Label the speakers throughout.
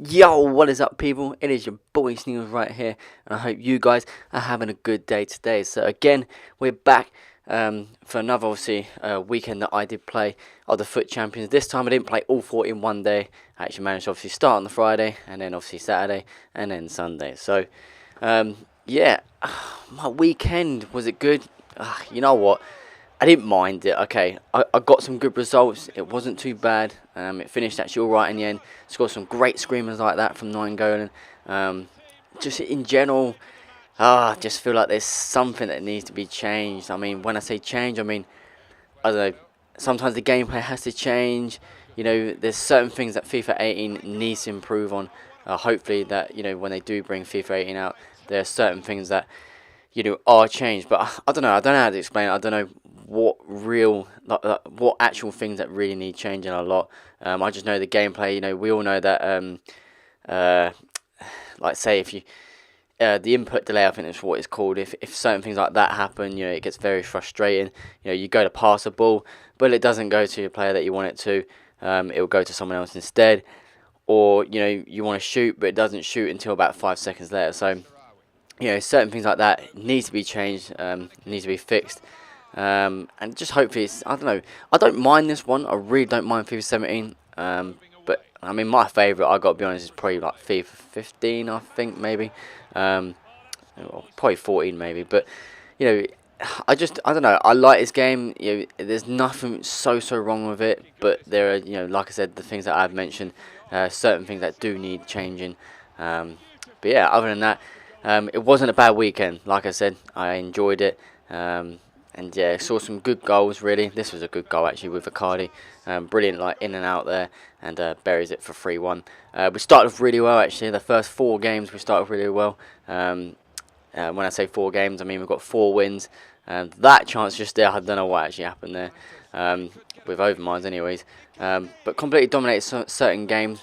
Speaker 1: Yo, what is up, people? It is your boy Sneebles right here, and I hope you guys are having a good day today. So again, we're back for another obviously weekend that I did play of the Foot Champions. This time I didn't play all four in one day. I actually managed to obviously start on the Friday, and then obviously Saturday, and then Sunday. So yeah, my weekend, was it good? You know what? I didn't mind it. Okay, I got some good results. It wasn't too bad. It finished actually all right in the end. Scored some great screamers like that from 9 goal. Just in general, I just feel like there's something that needs to be changed. I mean, when I say change, I mean, I don't know. Sometimes the gameplay has to change. You know, there's certain things that FIFA 18 needs to improve on. Hopefully that, when they do bring FIFA 18 out, there are certain things that are changed. But I don't know. I don't know how to explain it. I don't know what real, what actual things that really need changing a lot. I just know the gameplay. We all know that. Uh, like say if you. The input delay, I think that's what it's called. If certain things like that happen, it gets very frustrating. You go to pass a ball, but it doesn't go to the player that you want it to. It will go to someone else instead. Or you want to shoot, but it doesn't shoot until about 5 seconds later. So certain things like that need to be changed, need to be fixed, and just hopefully I don't know. I don't mind this one. I really don't mind FIFA 17. But I mean, my favourite, I got to be honest, is probably like FIFA 15. I think maybe, um, or probably 14 maybe. But you know, I don't know. I like this game. There's nothing so wrong with it. But there are like I said, the things that I've mentioned, certain things that do need changing. But yeah, other than that. It wasn't a bad weekend. Like I said, I enjoyed it. And yeah, saw some good goals, really. This was a good goal, actually, with Icardi. Brilliant, like, in and out there, and buries it for 3-1. We started off really well, actually. The first 4 games, we started off really well. When I say 4 games, I mean we've got 4 wins. That chance just there, I don't know what actually happened there. With overmines, anyways. But completely dominated certain games.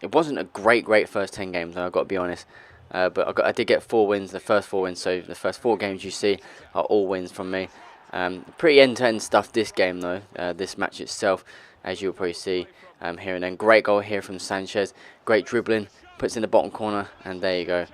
Speaker 1: It wasn't a great first 10 games, though, I've got to be honest. But I did get 4 wins, the first 4 wins, so the first 4 games you see are all wins from me. Pretty end-to-end stuff this game, though, this match itself, as you'll probably see here and then. Great goal here from Sanchez, great dribbling, puts in the bottom corner, and there you go,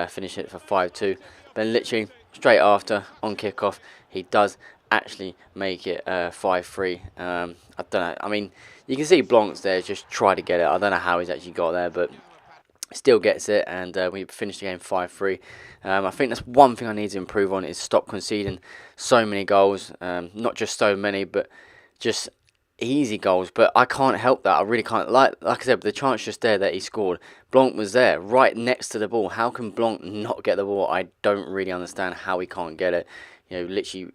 Speaker 1: finish it for 5-2. Then literally, straight after, on kickoff, he does actually make it 5-3. I don't know, I mean, you can see Blanc's there, just try to get it. I don't know how he's actually got there, but still gets it, and we finished the game 5-3. I think that's one thing I need to improve on, is stop conceding so many goals. Not just so many, but just easy goals. But I can't help that. I really can't. Like I said, the chance just there that he scored, Blanc was there, right next to the ball. How can Blanc not get the ball? I don't really understand how he can't get it. Literally.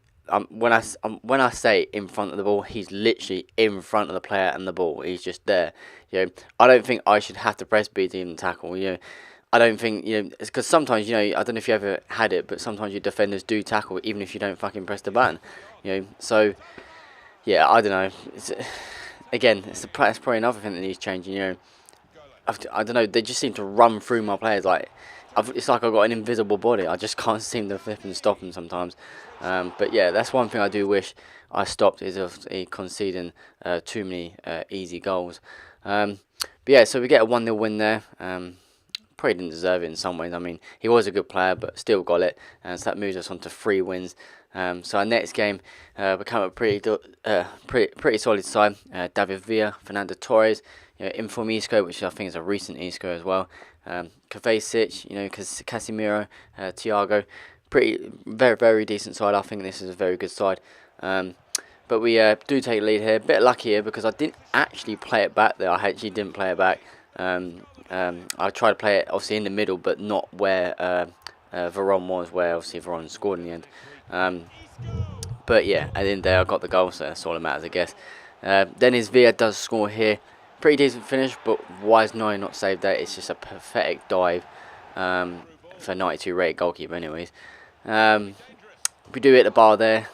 Speaker 1: When I say in front of the ball, he's literally in front of the player and the ball. He's just there. I don't think I should have to press B to even tackle. I don't think it's because sometimes I don't know if you ever had it, but sometimes your defenders do tackle even if you don't fucking press the button. So yeah, I don't know. It's probably another thing that needs changing. I don't know. They just seem to run through my players like. It's like I've got an invisible body. I just can't seem to flip and stop them sometimes. But yeah, that's one thing I do wish I stopped, is of conceding too many easy goals. But yeah, so we get a 1-0 win there. Probably didn't deserve it in some ways. I mean, he was a good player, but still got it. And so that moves us on to 3 wins. So our next game became a pretty solid side. David Villa, Fernando Torres, Inform Isco, which I think is a recent Isco as well. Kovacic, Casemiro, Thiago, very decent side. I think this is a very good side. But we do take the lead here. Bit lucky here because I didn't actually play it back there. I actually didn't play it back. I tried to play it obviously in the middle, but not where Veron was, where obviously Veron scored in the end. But yeah, at the end there I got the goal, so that's all that matters, I guess. Then his Villa does score here. Pretty decent finish, but why is Neuer not saved that? It's just a pathetic dive for 92 rated goalkeeper anyways. We do hit the bar there.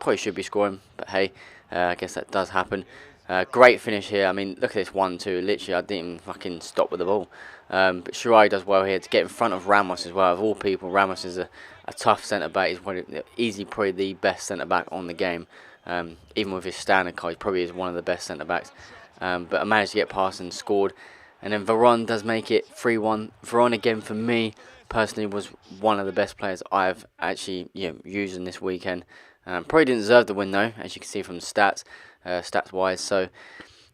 Speaker 1: Probably should be scoring, but hey, I guess that does happen. Great finish here. I mean, look at this 1-2. Literally, I didn't even fucking stop with the ball. But Shirai does well here to get in front of Ramos as well. Of all people, Ramos is a tough centre-back. He's easily probably the best centre-back on the game. Even with his standard card, he probably is one of the best centre-backs. But I managed to get past and scored. And then Veron does make it 3-1. Veron again for me personally was one of the best players I've actually used in this weekend. Probably didn't deserve the win though, as you can see from the stats wise. So,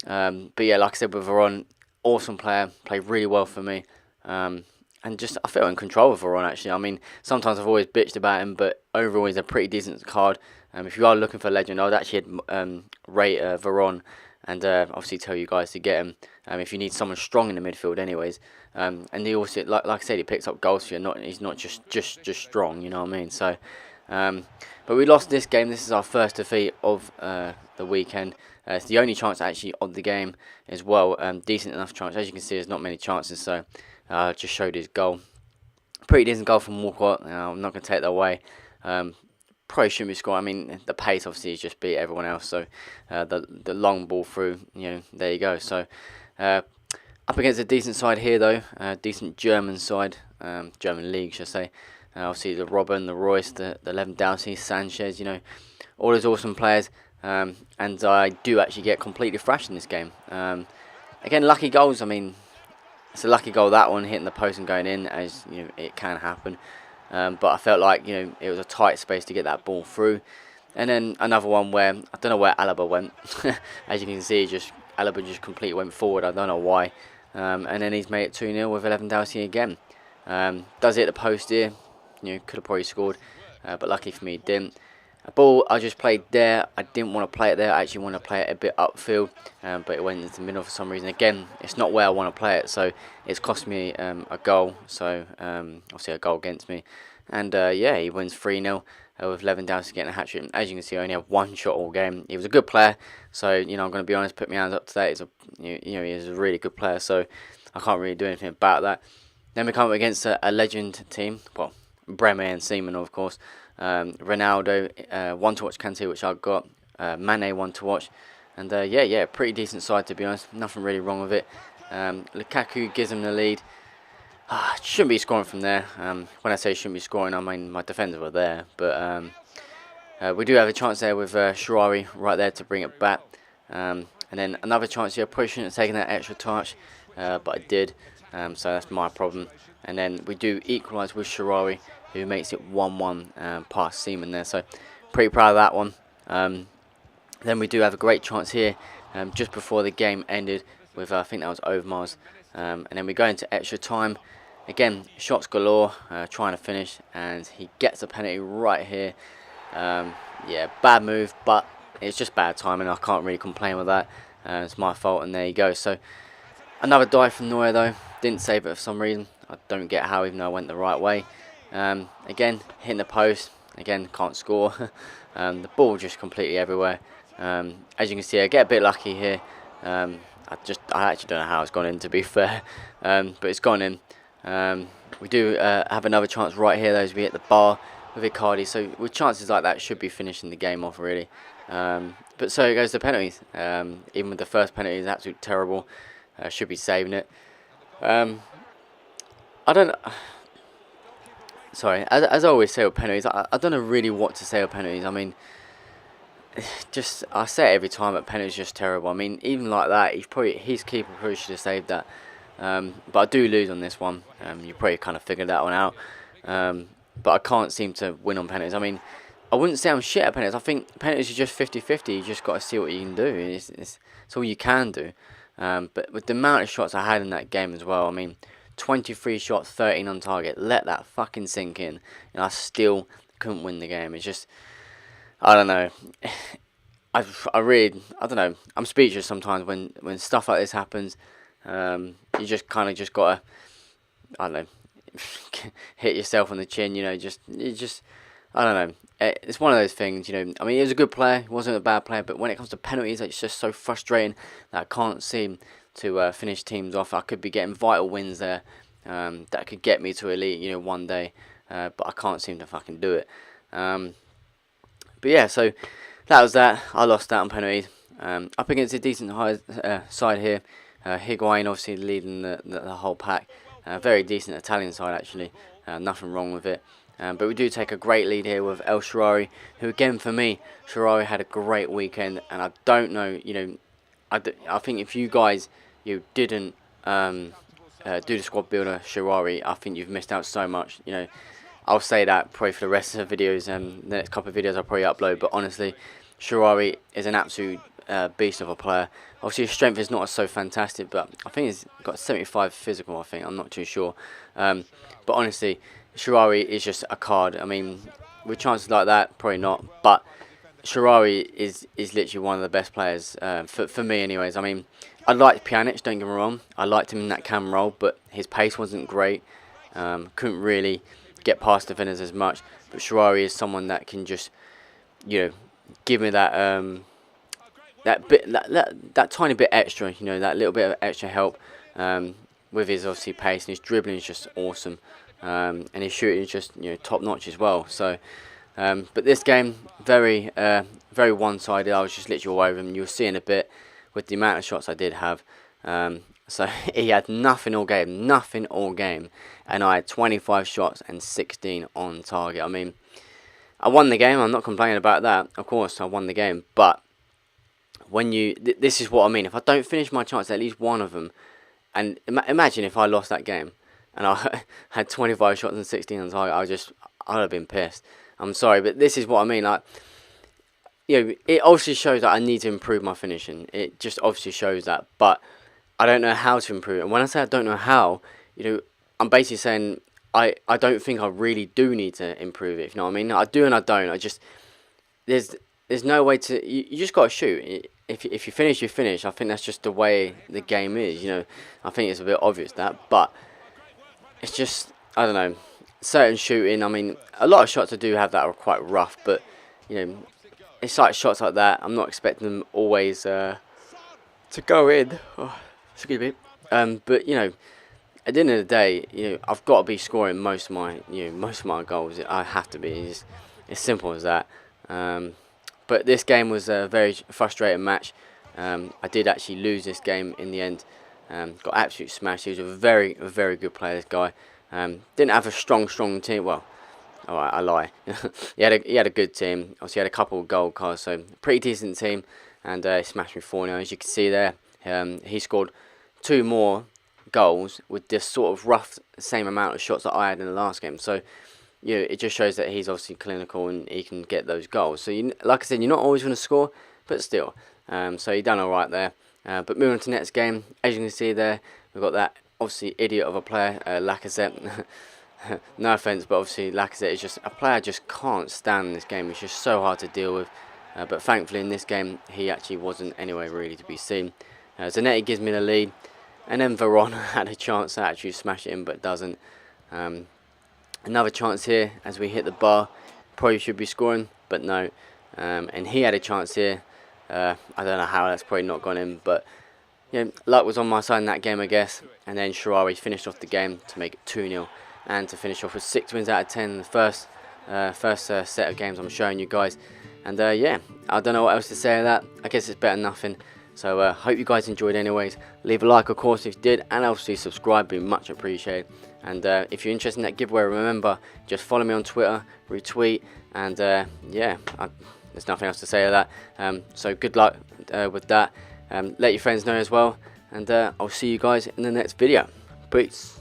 Speaker 1: but yeah, like I said with Veron, awesome player, played really well for me. And just I feel in control of Veron actually. I mean, sometimes I've always bitched about him, but overall he's a pretty decent card. If you are looking for a legend, I would actually rate Veron, and obviously tell you guys to get him if you need someone strong in the midfield, anyways. And he also, like I said, he picks up goals for you. He's not just strong, you know what I mean? So, but we lost this game. This is our first defeat of the weekend. It's the only chance actually of the game as well. Decent enough chance. As you can see, there's not many chances. So, just showed his goal. Pretty decent goal from Walcott. I'm not going to take that away. Probably shouldn't be scoring. I mean, the pace obviously is just beat everyone else. So the long ball through, there you go. So up against a decent side here though, decent German side, German league, should I say. Obviously the Robben, the Royce, the Lewandowski, Sanchez, all those awesome players. And I do actually get completely thrashed in this game. Again, lucky goals. I mean, it's a lucky goal, that one, hitting the post and going in, as it can happen. But I felt like it was a tight space to get that ball through. And then another one where I don't know where Alaba went. As you can see, Alaba just completely went forward. I don't know why. And then he's made it 2-0 with Lewandowski again. Does hit the post here. Could have probably scored, but lucky for me, it didn't. A ball I just played there. I didn't want to play it there. I actually want to play it a bit upfield, but it went into the middle for some reason. Again, it's not where I want to play it, so it's cost me a goal. So obviously a goal against me, and yeah, he wins 3-0 with Lewandowski getting a hat trick. As you can see, I only have one shot all game. He was a good player, so I'm going to be honest. Put my hands up to that. He's a really good player, so I can't really do anything about that. Then we come up against a legend team. Well, Bremer and Seaman, of course. Ronaldo, one to watch Kante, which I've got. Mane, one to watch. And yeah, pretty decent side, to be honest. Nothing really wrong with it. Lukaku gives him the lead. Shouldn't be scoring from there. When I say shouldn't be scoring, I mean my defenders were there. But we do have a chance there with Sharari right there to bring it back. And then another chance here. Probably shouldn't have taken that extra touch, but I did. So that's my problem. And then we do equalise with Sharari, who makes it 1-1 past Seaman there. So pretty proud of that one. Then we do have a great chance here just before the game ended with, I think that was Overmars. And then we go into extra time. Again, shots galore, trying to finish, and he gets a penalty right here. Yeah, bad move, but it's just bad timing. I can't really complain with that. It's my fault, and there you go. So another dive from Neuer though. Didn't save it for some reason. I don't get how, even though I went the right way. Again, hitting the post. Again, can't score. The ball just completely everywhere. As you can see, I get a bit lucky here. I actually don't know how it's gone in, to be fair. But it's gone in. We do have another chance right here, though, as we hit the bar with Icardi. So with chances like that, should be finishing the game off, really. But so it goes to penalties. Even with the first penalty, is absolutely terrible. Should be saving it. I don't know. Sorry, as I always say with penalties, I don't know really what to say with penalties. I mean, I say it every time, but penalties just terrible. I mean, even like that, his keeper probably should have saved that. But I do lose on this one. You probably kind of figured that one out. But I can't seem to win on penalties. I mean, I wouldn't say I'm shit at penalties. I think penalties are just 50-50. You just got to see what you can do. It's all you can do. But with the amount of shots I had in that game as well, I mean, 23 shots, 13 on target. Let that fucking sink in. And I still couldn't win the game. It's just, I don't know. I don't know. I'm speechless sometimes when stuff like this happens. You just kind of just gotta, I don't know, hit yourself on the chin. I don't know. It's one of those things. I mean, he was a good player. He wasn't a bad player. But when it comes to penalties, it's just so frustrating that I can't seem to finish teams off. I could be getting vital wins there that could get me to elite, one day, but I can't seem to fucking do it. But yeah, so that was that. I lost that on penalties. Up against a decent side here. Higuain obviously leading the whole pack. Very decent Italian side actually. Nothing wrong with it. But we do take a great lead here with El Shaarawy, who again for me, Shaarawy had a great weekend, and I don't know, I think if you guys didn't do the squad builder Shirari, I think you've missed out so much. You know, I'll say that probably for the rest of the videos, the next couple of videos I'll probably upload. But honestly, Shirari is an absolute beast of a player. Obviously, his strength is not so fantastic, but I think he's got 75 physical. I think, I'm not too sure. But honestly, Shirari is just a card. I mean, with chances like that, probably not. But Shirari is literally one of the best players for me, anyways. I mean, I liked Pjanic, don't get me wrong. I liked him in that cam role, but his pace wasn't great. Couldn't really get past defenders as much. But Shirari is someone that can just, you know, give me that that tiny bit extra, you know, that little bit of extra help with his obviously pace, and his dribbling is just awesome, and his shooting is just, you know, top notch as well. So, but this game very very one-sided. I was just literally all over him. You'll see in a bit with the amount of shots I did have. So he had nothing all game, and I had 25 shots and 16 on target. I mean, I won the game. I'm not complaining about that. Of course, I won the game, but when you, this is what I mean. If I don't finish my chance, at least one of them, and imagine if I lost that game, and I had 25 shots and 16 on target, I'd have been pissed. I'm sorry, but this is what I mean. Like, you know, it obviously shows that I need to improve my finishing. It just obviously shows that, but I don't know how to improve it. And when I say I don't know how, you know, I'm basically saying I don't think I really do need to improve it, if you know what I mean. I do and I don't. I just, there's no way to, you just got to shoot. If you finish, you finish. I think that's just the way the game is, you know. I think it's a bit obvious that, but it's just, I don't know, certain shooting. I mean, a lot of shots I do have that are quite rough, but, you know, it's like shots like that, I'm not expecting them always to go in. Oh, excuse me. But, you know, at the end of the day, you know, I've got to be scoring most of my goals. I have to be. It's as simple as that. But this game was a very frustrating match. I did actually lose this game in the end. Got absolutely smashed. He was a very good player, this guy. Didn't have a strong team. Well, alright, I lie. he had a good team. Obviously, he had a couple of gold cards, so pretty decent team. And he smashed me 4-0. As you can see there, he scored 2 more goals with this sort of rough same amount of shots that I had in the last game. So, you know, it just shows that he's obviously clinical and he can get those goals. So, like I said, you're not always going to score, but still. So he done all right there. But moving on to the next game, as you can see there, we've got that obviously idiot of a player, Lacazette. No offence, but obviously Lacazette is just a player I just can't stand in this game. It's just so hard to deal with. But thankfully in this game, he actually wasn't anywhere really to be seen. Zanetti gives me the lead. And then Veron had a chance to actually smash it in, but doesn't. Another chance here as we hit the bar. Probably should be scoring, but no. And he had a chance here. I don't know how that's probably not gone in, but yeah, luck was on my side in that game, I guess. And then Shirari finished off the game to make it 2-0. And to finish off with 6 wins out of 10 in the first set of games I'm showing you guys. And yeah, I don't know what else to say of that. I guess it's better than nothing. So hope you guys enjoyed anyways. Leave a like, of course, if you did. And obviously subscribe, be much appreciated. And if you're interested in that giveaway, remember, just follow me on Twitter, retweet. And yeah, there's nothing else to say of that. So good luck with that. Let your friends know as well. And I'll see you guys in the next video. Peace.